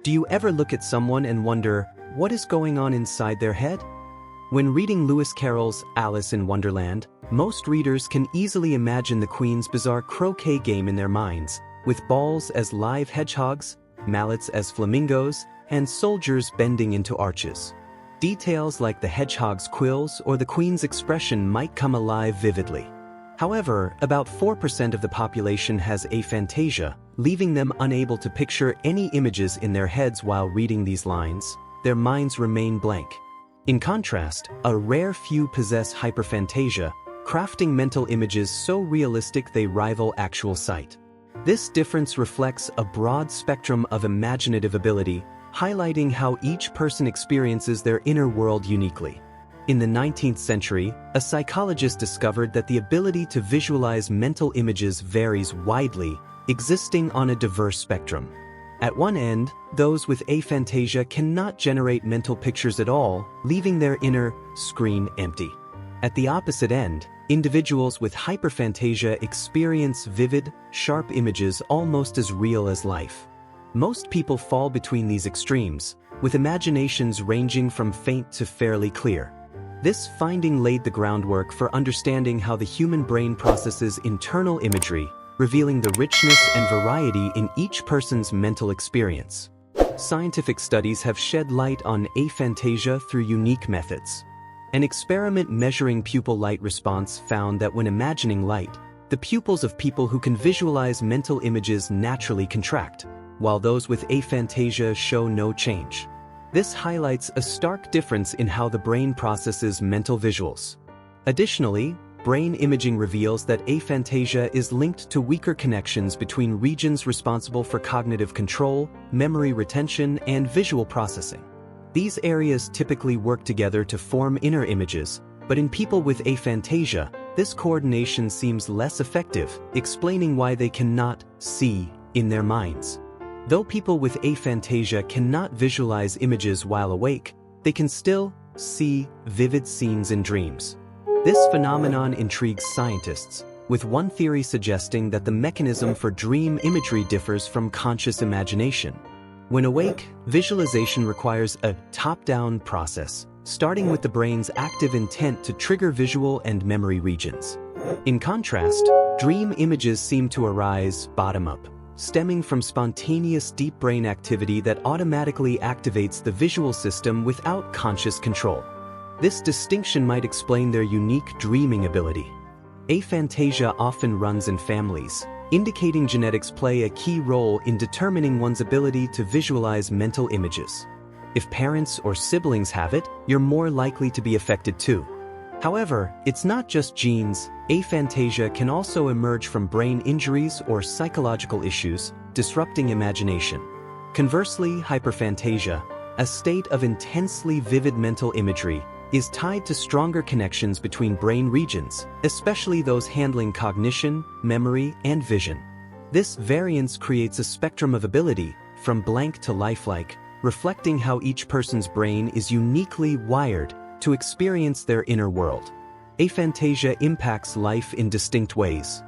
Do you ever look at someone and wonder, what is going on inside their head? When reading Lewis Carroll's Alice in Wonderland, most readers can easily imagine the Queen's bizarre croquet game in their minds, with balls as live hedgehogs, mallets as flamingos, and soldiers bending into arches. Details like the hedgehog's quills or the Queen's expression might come alive vividly. However, about 4% of the population has aphantasia, leaving them unable to picture any images in their heads while reading these lines. Their minds remain blank. In contrast, a rare few possess hyperphantasia, crafting mental images so realistic they rival actual sight. This difference reflects a broad spectrum of imaginative ability, highlighting how each person experiences their inner world uniquely. In the 19th century, a psychologist discovered that the ability to visualize mental images varies widely, existing on a diverse spectrum. At one end, those with aphantasia cannot generate mental pictures at all, leaving their inner screen empty. At the opposite end, individuals with hyperphantasia experience vivid, sharp images almost as real as life. Most people fall between these extremes, with imaginations ranging from faint to fairly clear. This finding laid the groundwork for understanding how the human brain processes internal imagery, revealing the richness and variety in each person's mental experience. Scientific studies have shed light on aphantasia through unique methods. An experiment measuring pupil light response found that when imagining light, the pupils of people who can visualize mental images naturally contract, while those with aphantasia show no change. This highlights a stark difference in how the brain processes mental visuals. Additionally, brain imaging reveals that aphantasia is linked to weaker connections between regions responsible for cognitive control, memory retention, and visual processing. These areas typically work together to form inner images, but in people with aphantasia, this coordination seems less effective, explaining why they cannot see in their minds. Though people with aphantasia cannot visualize images while awake, they can still see vivid scenes in dreams. This phenomenon intrigues scientists, with one theory suggesting that the mechanism for dream imagery differs from conscious imagination. When awake, visualization requires a top-down process, starting with the brain's active intent to trigger visual and memory regions. In contrast, dream images seem to arise bottom-up, stemming from spontaneous deep brain activity that automatically activates the visual system without conscious control. This distinction might explain their unique dreaming ability. Aphantasia often runs in families, indicating genetics play a key role in determining one's ability to visualize mental images. If parents or siblings have it, you're more likely to be affected too. However, it's not just genes. Aphantasia can also emerge from brain injuries or psychological issues, disrupting imagination. Conversely, hyperphantasia, a state of intensely vivid mental imagery, is tied to stronger connections between brain regions, especially those handling cognition, memory, and vision. This variance creates a spectrum of ability, from blank to lifelike, reflecting how each person's brain is uniquely wired to experience their inner world. Aphantasia impacts life in distinct ways.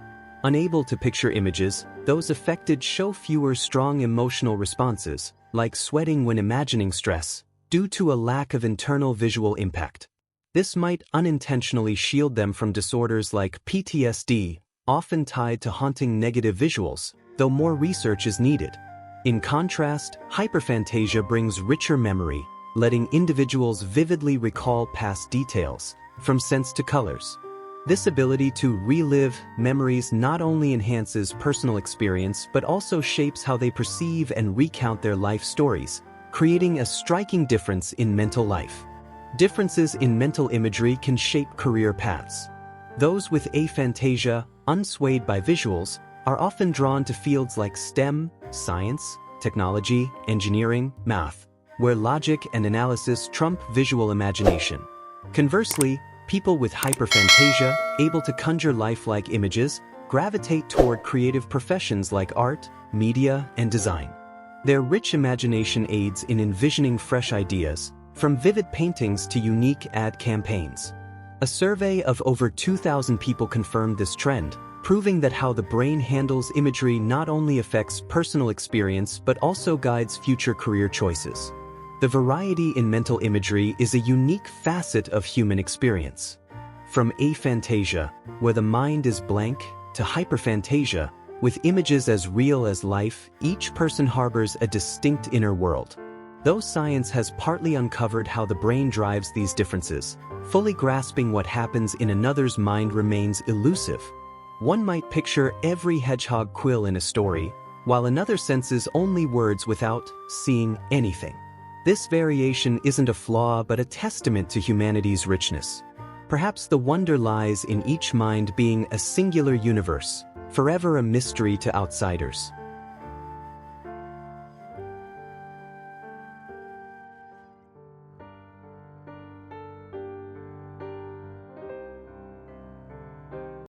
Unable to picture images, those affected show fewer strong emotional responses, like sweating when imagining stress, due to a lack of internal visual impact. This might unintentionally shield them from disorders like PTSD, often tied to haunting negative visuals, though more research is needed. In contrast, hyperphantasia brings richer memory, letting individuals vividly recall past details, from scents to colors. This ability to relive memories not only enhances personal experience but also shapes how they perceive and recount their life stories, creating a striking difference in mental life. Differences in mental imagery can shape career paths. Those with aphantasia, unswayed by visuals, are often drawn to fields like STEM, science, technology, engineering, math, where logic and analysis trump visual imagination. Conversely, people with hyperphantasia, able to conjure lifelike images, gravitate toward creative professions like art, media, and design. Their rich imagination aids in envisioning fresh ideas, from vivid paintings to unique ad campaigns. A survey of over 2,000 people confirmed this trend, proving that how the brain handles imagery not only affects personal experience but also guides future career choices. The variety in mental imagery is a unique facet of human experience. From aphantasia, where the mind is blank, to hyperphantasia, with images as real as life, each person harbors a distinct inner world. Though science has partly uncovered how the brain drives these differences, fully grasping what happens in another's mind remains elusive. One might picture every hedgehog quill in a story, while another senses only words without seeing anything. This variation isn't a flaw but a testament to humanity's richness. Perhaps the wonder lies in each mind being a singular universe, forever a mystery to outsiders.